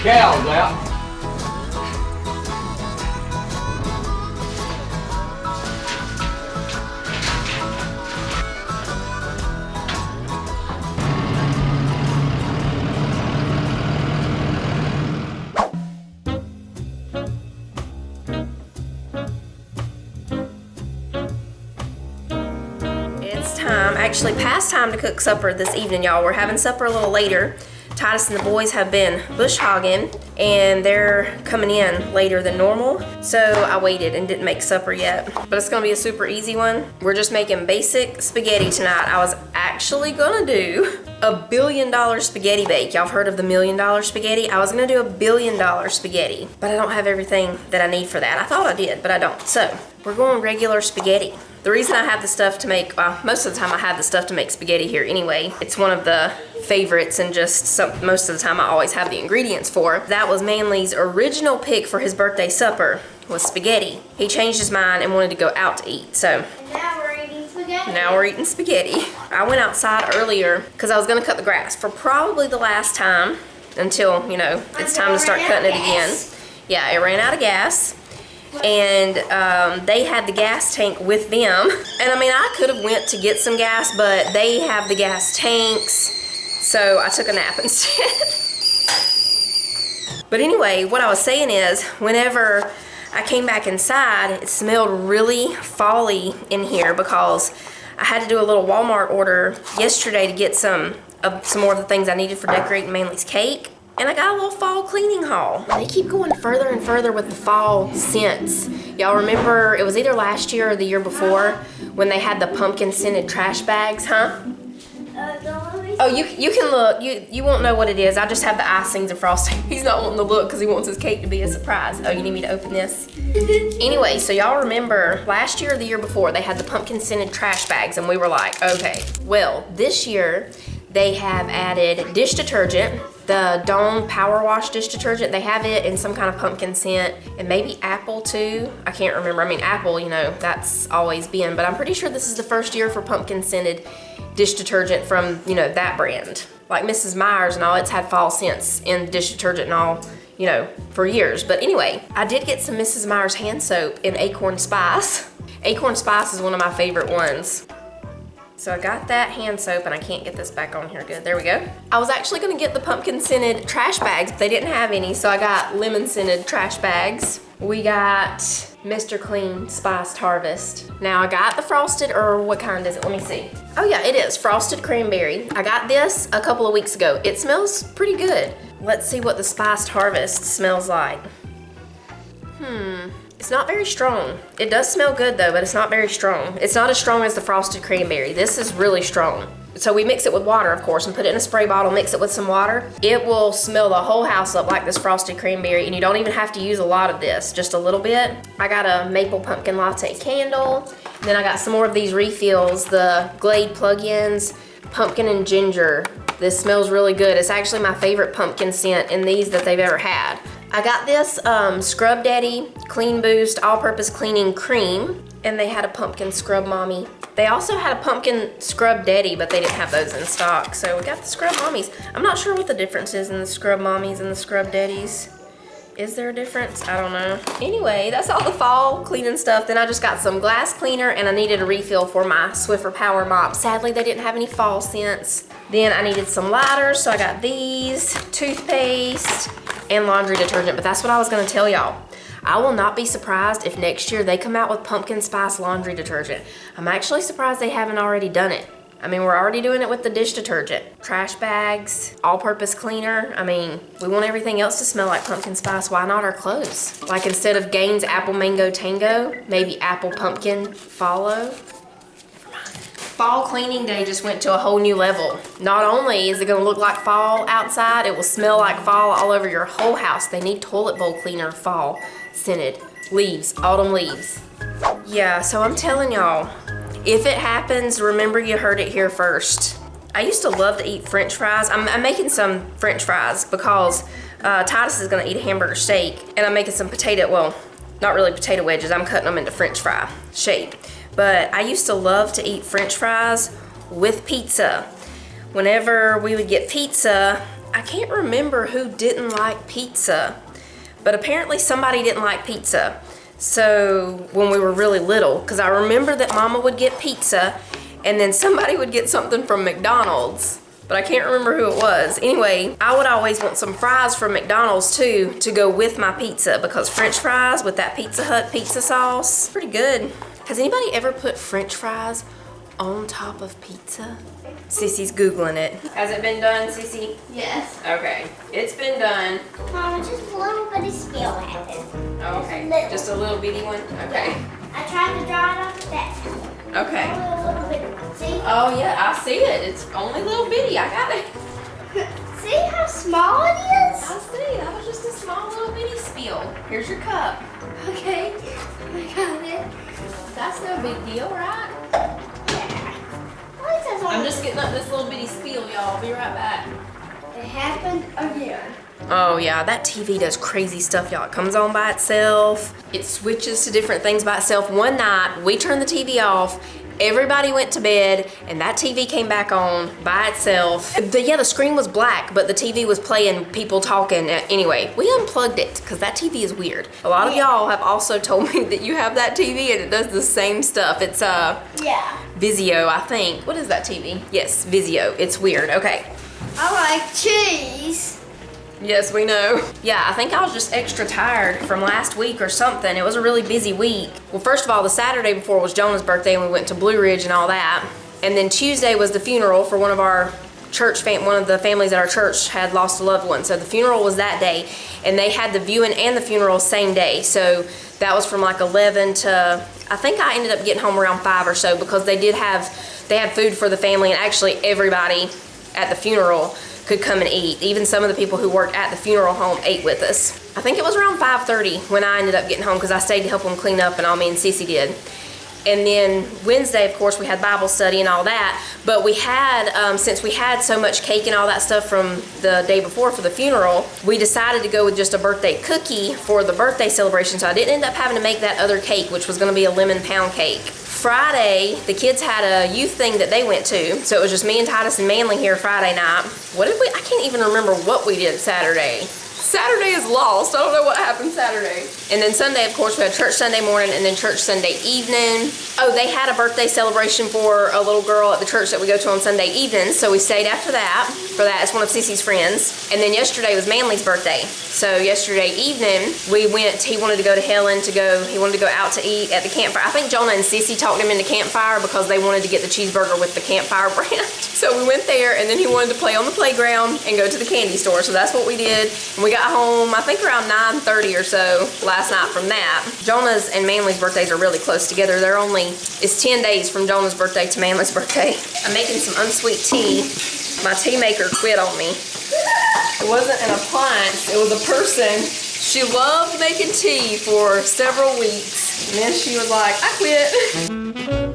Gals out. Actually past time to cook supper this evening, y'all. We're having supper a little later. Titus and the boys have been bush hogging and they're coming in later than normal. So I waited and didn't make supper yet, but it's gonna be a super easy one. We're just making basic spaghetti tonight. I was actually gonna do $1 billion spaghetti bake. Y'all have heard of the $1 million spaghetti? I was gonna do $1 billion spaghetti, but I don't have everything that I need for that. I thought I did, but I don't. So we're going regular spaghetti. The reason I have the stuff to make, well, most of the time I have the stuff to make spaghetti here anyway. It's one of the favorites and just most of the time I always have the ingredients for. That was Manly's original pick for his birthday supper, was spaghetti. He changed his mind and wanted to go out to eat, so. Now we're eating spaghetti. Now we're eating spaghetti. I went outside earlier because I was gonna cut the grass for probably the last time until, you know, it's time to start cutting it again. Yeah, it ran out of gas. And they had the gas tank with them. And I mean, I could have went to get some gas, but they have the gas tanks. So I took a nap instead. But anyway, what I was saying is, whenever I came back inside, it smelled really fall-y in here because I had to do a little Walmart order yesterday to get some more of the things I needed for decorating Manly's cake. And I got a little fall cleaning haul. They keep going further and further with the fall scents. Y'all remember, it was either last year or the year before when they had the pumpkin scented trash bags, huh? Oh, you can look. You won't know what it is. I just have the icings and frosting. He's not wanting to look because he wants his cake to be a surprise. Oh, you need me to open this? Anyway, so y'all remember last year or the year before they had the pumpkin scented trash bags and we were like, okay. Well, this year they have added dish detergent. The Dawn Power Wash dish detergent, they have it in some kind of pumpkin scent and maybe apple too. I can't remember. I mean, apple, you know, that's always been, but I'm pretty sure this is the first year for pumpkin scented dish detergent from, you know, that brand. Like Mrs. Meyer's and all, it's had fall scents in dish detergent and all, you know, for years. But anyway, I did get some Mrs. Meyer's hand soap in Acorn Spice. Acorn Spice is one of my favorite ones. So I got that hand soap and I can't get this back on here good. There we go. I was actually gonna get the pumpkin scented trash bags, but they didn't have any, so I got lemon scented trash bags. We got Mr. Clean Spiced Harvest. Now I got the frosted, or what kind is it? Let me see. Oh yeah, it is frosted cranberry. I got this a couple of weeks ago. It smells pretty good. Let's see what the Spiced Harvest smells like. It's not very strong. It does smell good though, but it's not very strong. It's not as strong as the frosted cranberry. This is really strong. So we mix it with water, of course, and put it in a spray bottle, mix it with some water. It will smell the whole house up like this frosted cranberry, and you don't even have to use a lot of this, just a little bit. I got a maple pumpkin latte candle. And then I got some more of these refills, the Glade plug-ins, pumpkin and ginger. This smells really good. It's actually my favorite pumpkin scent in these that they've ever had. I got this Scrub Daddy Clean Boost All-Purpose Cleaning Cream, and they had a pumpkin Scrub Mommy. They also had a pumpkin Scrub Daddy, but they didn't have those in stock, so we got the Scrub Mommies. I'm not sure what the difference is in the Scrub Mommies and the Scrub Daddies. Is there a difference? I don't know. Anyway, that's all the fall cleaning stuff. Then I just got some glass cleaner, and I needed a refill for my Swiffer Power Mop. Sadly, they didn't have any fall scents. Then I needed some lighters, so I got these, toothpaste, and laundry detergent, but that's what I was gonna tell y'all. I will not be surprised if next year they come out with pumpkin spice laundry detergent. I'm actually surprised they haven't already done it. I mean, we're already doing it with the dish detergent. Trash bags, all-purpose cleaner. I mean, we want everything else to smell like pumpkin spice. Why not our clothes? Like instead of Gaines Apple Mango Tango, maybe Apple Pumpkin Follow. Fall cleaning day just went to a whole new level. Not only is it gonna look like fall outside, it will smell like fall all over your whole house. They need toilet bowl cleaner fall scented. Leaves, autumn leaves. Yeah, so I'm telling y'all, if it happens, remember you heard it here first. I used to love to eat French fries. I'm making some French fries because Titus is gonna eat a hamburger steak, and I'm making some potato, well, not really potato wedges, I'm cutting them into French fry shape. But I used to love to eat French fries with pizza. Whenever we would get pizza, I can't remember who didn't like pizza, but apparently somebody didn't like pizza. So when we were really little, because I remember that Mama would get pizza and then somebody would get something from McDonald's, but I can't remember who it was. Anyway, I would always want some fries from McDonald's too to go with my pizza, because French fries with that Pizza Hut pizza sauce, pretty good. Has anybody ever put French fries on top of pizza? Sissy's Googling it. Has it been done, Sissy? Yes. Okay, it's been done. Mama, just a little bitty spill happened. Oh, okay, just a little bitty one? Okay. I tried to draw it off the back. Okay. Only a little bitty one. See? Oh yeah, I see it. It's only little bitty, I got it. See how small it is? I see, that was just a small little bitty spill. Here's your cup. Okay, I got it. That's no big deal, right? Yeah. Why is that I'm on- just getting up this little bitty spill, y'all. I'll be right back. It happened again. Oh yeah, that TV does crazy stuff, y'all. It comes on by itself. It switches to different things by itself. One night, we turned the TV off. Everybody went to bed, and that TV came back on by itself. The screen was black, but the TV was playing people talking. Anyway, we unplugged it, because that TV is weird. A lot of y'all have also told me that you have that TV, and it does the same stuff. It's Yeah. Vizio, I think. What is that TV? Yes, Vizio. It's weird. Okay. I like cheese. Yes, we know. Yeah, I think I was just extra tired from last week or something. It was a really busy week. Well, first of all, the Saturday before was Jonah's birthday, and we went to Blue Ridge and all that. And then Tuesday was the funeral for one of our one of the families at our church had lost a loved one. So the funeral was that day, and they had the viewing and the funeral same day. So that was from like 11 to, I think I ended up getting home around 5 or so, because they had food for the family, and actually everybody at the funeral could come and eat. Even some of the people who worked at the funeral home ate with us. I think it was around 5:30 when I ended up getting home, because I stayed to help them clean up, and all me and Cece did. And then Wednesday, of course, we had Bible study and all that. But we had, since we had so much cake and all that stuff from the day before for the funeral, we decided to go with just a birthday cookie for the birthday celebration. So I didn't end up having to make that other cake, which was gonna be a lemon pound cake. Friday, the kids had a youth thing that they went to. So it was just me and Titus and Manly here Friday night. What did we, I can't even remember what we did Saturday. Saturday is lost. I don't know what happened Saturday. And then Sunday, of course, we had church Sunday morning and then church Sunday evening. Oh, they had a birthday celebration for a little girl at the church that we go to on Sunday evenings. So we stayed after that for that. It's one of Cece's friends. And then yesterday was Manly's birthday. So yesterday evening, we went, he wanted to go to Helen he wanted to go out to eat at the campfire. I think Jonah and Cece talked him into campfire because they wanted to get the cheeseburger with the campfire brand. So we went there, and then he wanted to play on the playground and go to the candy store. So that's what we did. And we got home, I think around 9:30 or so last night from that. Jonah's and Manly's birthdays are really close together. It's 10 days from Jonah's birthday to Manly's birthday. I'm making some unsweet tea. My tea maker quit on me. It wasn't an appliance, it was a person. She loved making tea for several weeks, and then she was like, I quit.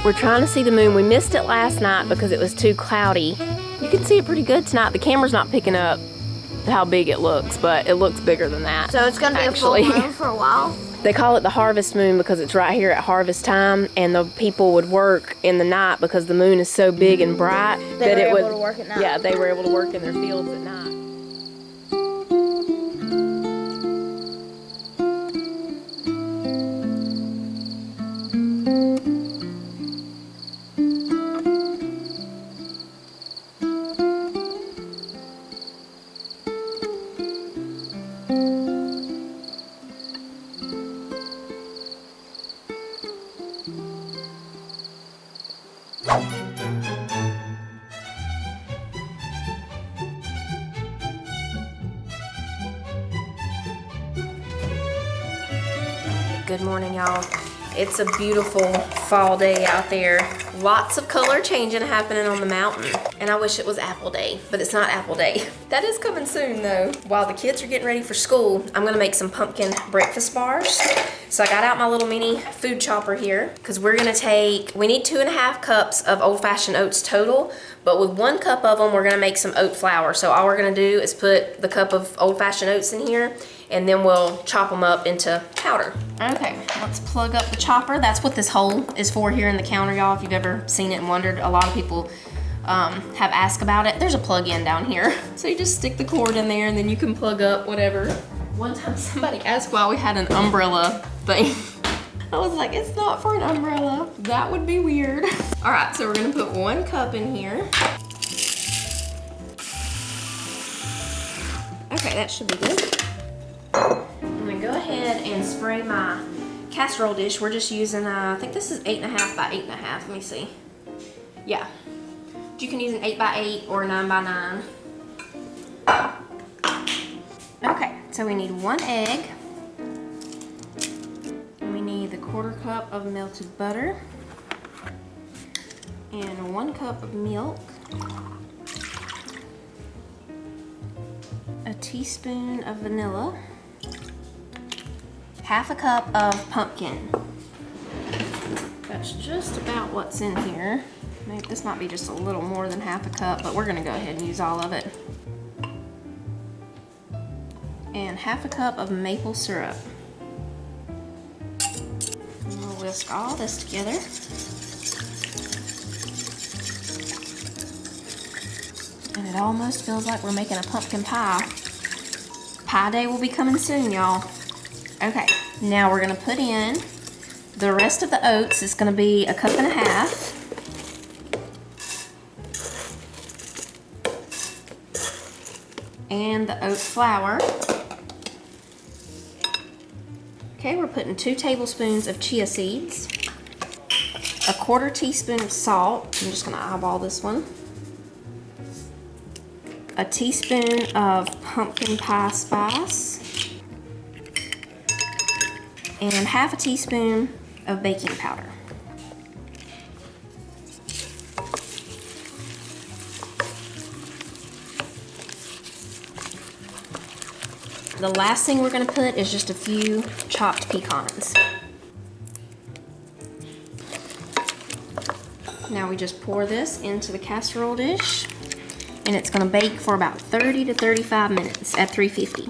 We're trying to see the moon. We missed it last night because it was too cloudy. You can see it pretty good tonight. The camera's not picking up how big it looks, but it looks bigger than that. So it's gonna be actually a full moon for a while. They call it the harvest moon because it's right here at harvest time, and the people would work in the night because the moon is so big and bright They were able to work at night. Yeah, they were able to work in their fields at night. Good morning, y'all. It's a beautiful fall day out there. Lots of color changing happening on the mountain. And I wish it was apple day, but it's not apple day. That is coming soon though. While the kids are getting ready for school, I'm gonna make some pumpkin breakfast bars. So I got out my little mini food chopper here because we need 2.5 cups of old-fashioned oats total, but with 1 cup of them, we're gonna make some oat flour. So all we're gonna do is put the cup of old-fashioned oats in here, and then we'll chop them up into powder. Okay, let's plug up the chopper. That's what this hole is for here in the counter, y'all. If you've ever seen it and wondered, a lot of people have asked about it. There's a plug-in down here. So you just stick the cord in there and then you can plug up whatever. One time somebody asked why we had an umbrella thing. I was like, it's not for an umbrella. That would be weird. All right, so we're gonna put 1 cup in here. Okay, that should be good. I'm gonna go ahead and spray my casserole dish. We're just using, I think this is 8.5 by 8.5. Let me see. Yeah. You can use an 8 by 8 or a 9 by 9. Okay, so we need 1 egg. And we need the 1/4 cup of melted butter. And 1 cup of milk. A teaspoon of vanilla. 1/2 cup of pumpkin. That's just about what's in here. Maybe this might be just a little more than 1/2 cup, but we're gonna go ahead and use all of it. And 1/2 cup of maple syrup. And we'll whisk all this together. And it almost feels like we're making a pumpkin pie. Pie day will be coming soon, y'all. Okay, now we're gonna put in the rest of the oats. It's gonna be 1.5 cups. And the oat flour. Okay, we're putting 2 tablespoons of chia seeds. 1/4 teaspoon of salt. I'm just gonna eyeball this one. A teaspoon of pumpkin pie spice. And 1/2 teaspoon of baking powder. The last thing we're gonna put is just a few chopped pecans. Now we just pour this into the casserole dish, and it's gonna bake for about 30 to 35 minutes at 350.